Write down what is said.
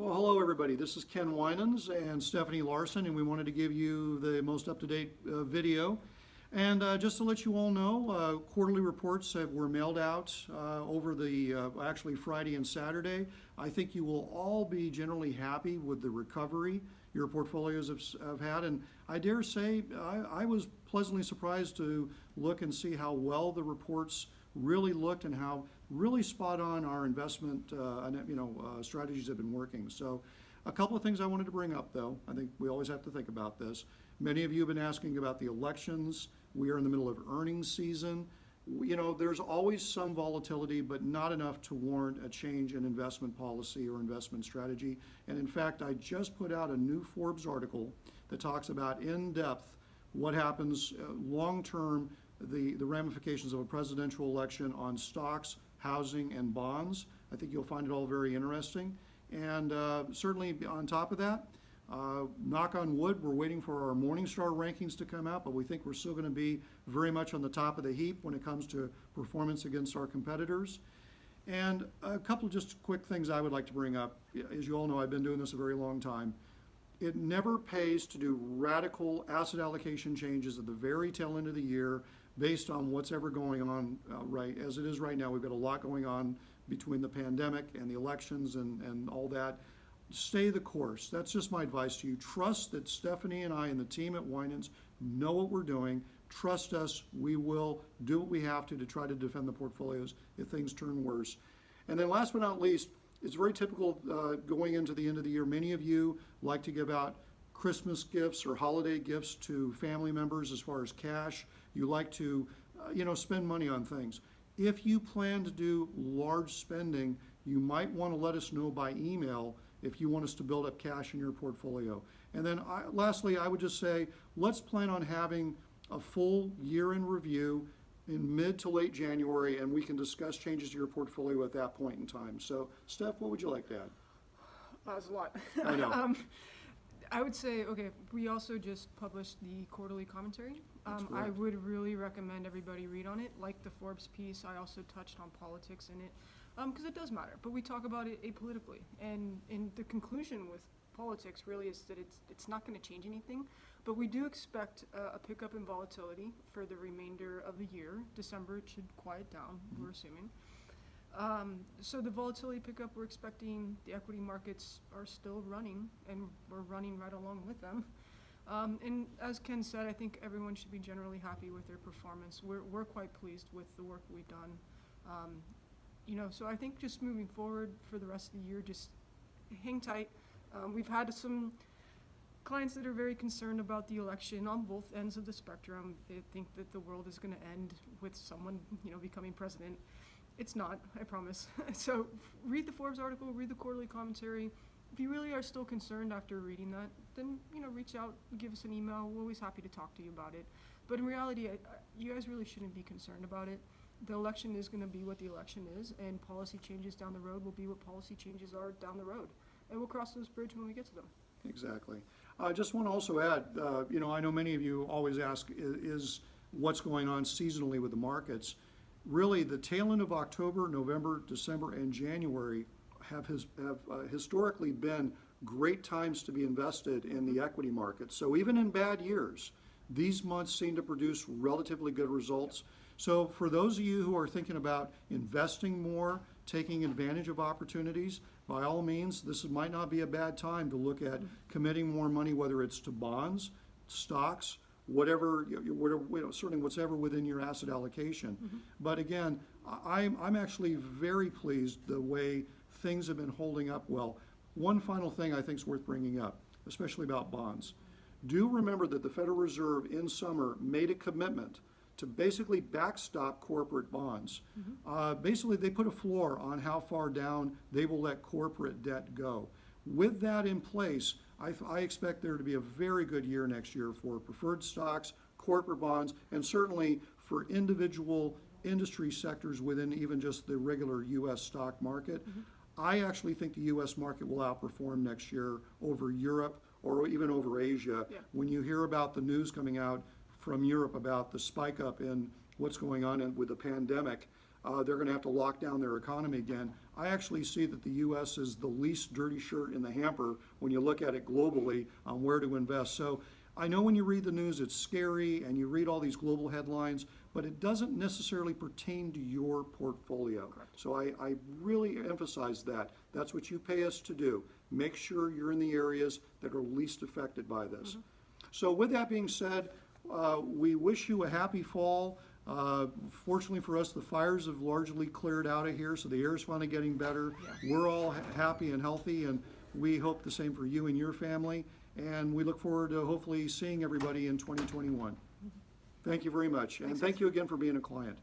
Well, hello everybody. This is Ken Winans and Stephanie Larson, and we wanted to give you the most up-to-date video. And just to let you all know, quarterly reports were mailed out over the actually Friday and Saturday. I think you will all be generally happy with the recovery your portfolios have had, and I dare say I was pleasantly surprised to look and see how well the reports really looked and how really spot on our investment strategies have been working. So a couple of things I wanted to bring up, though. I think we always have to think about this. Many of you have been asking about the elections. We are in the middle of earnings season. You know, there's always some volatility, but not enough to warrant a change in investment policy or investment strategy. And in fact, I just put out a new Forbes article that talks about in depth what happens long-term, the ramifications of a presidential election on stocks, housing, and bonds. I think you'll find it all very interesting. And certainly on top of that, knock on wood, we're waiting for our Morningstar rankings to come out, but we think we're still going to be very much on the top of the heap when it comes to performance against our competitors. And a couple of just quick things I would like to bring up. As you all know, I've been doing this a very long time. It never pays to do radical asset allocation changes at the very tail end of the year based on what's ever going on right as it is right now. We've got a lot going on between the pandemic and the elections and all that. Stay the course. That's just my advice to you. Trust that Stephanie and I and the team at Winans know what we're doing. Trust us. We will do what we have to try to defend the portfolios if things turn worse. And then last but not least, it's very typical going into the end of the year. Many of you like to give out Christmas gifts or holiday gifts to family members as far as cash. You like to, spend money on things. If you plan to do large spending, you might want to let us know by email if you want us to build up cash in your portfolio. And then lastly, I would just say, let's plan on having a full year-end review in mid to late January, and we can discuss changes to your portfolio at that point in time. So, Steph, what would you like to add? That's a lot. I know. I would say, okay, we also just published the quarterly commentary. I would really recommend everybody read on it. Like the Forbes piece, I also touched on politics in it, because it does matter. But we talk about it apolitically. And the conclusion with politics really is that it's not going to change anything. But we do expect a pickup in volatility for the remainder of the year. December, it should quiet down, we're assuming. So the volatility pickup, we're expecting the equity markets are still running, and we're running right along with them. And as Ken said, I think everyone should be generally happy with their performance. We're quite pleased with the work we've done. So I think just moving forward for the rest of the year, just hang tight. We've had some clients that are very concerned about the election on both ends of the spectrum. They think that the world is going to end with someone, becoming president. It's not, I promise. So read the Forbes article, read the quarterly commentary. If you really are still concerned after reading that, then reach out, give us an email. We're always happy to talk to you about it. But in reality, you guys really shouldn't be concerned about it. The election is going to be what the election is, and policy changes down the road will be what policy changes are down the road. And we'll cross those bridges when we get to them. Exactly. I just want to also add, I know many of you always ask, is what's going on seasonally with the markets? Really, the tail end of October, November, December, and January have historically been great times to be invested in the equity market. So even in bad years, these months seem to produce relatively good results. So for those of you who are thinking about investing more, taking advantage of opportunities, by all means, this might not be a bad time to look at committing more money, whether it's to bonds, stocks, whatever, certainly whatever within your asset allocation. But again, I'm actually very pleased the way things have been holding up well. One final thing I think is worth bringing up, especially about bonds. Do remember that the Federal Reserve in summer made a commitment to basically backstop corporate bonds. Basically, they put a floor on how far down they will let corporate debt go. With that in place, I expect there to be a very good year next year for preferred stocks, corporate bonds, and certainly for individual industry sectors within even just the regular U.S. stock market. I actually think the U.S. market will outperform next year over Europe or even over Asia. When you hear about the news coming out from Europe about the spike up in what's going on with the pandemic, they're going to have to lock down their economy again. I actually see that the U.S. is the least dirty shirt in the hamper when you look at it globally on where to invest. So I know when you read the news, it's scary and you read all these global headlines, but it doesn't necessarily pertain to your portfolio. Correct. So I really emphasize that. That's what you pay us to do. Make sure you're in the areas that are least affected by this. So with that being said, we wish you a happy fall. Fortunately for us, the fires have largely cleared out of here, so the air's finally getting better. We're all happy and healthy, and we hope the same for you and your family. And we look forward to hopefully seeing everybody in 2021. Thank you very much, and thank you again for being a client.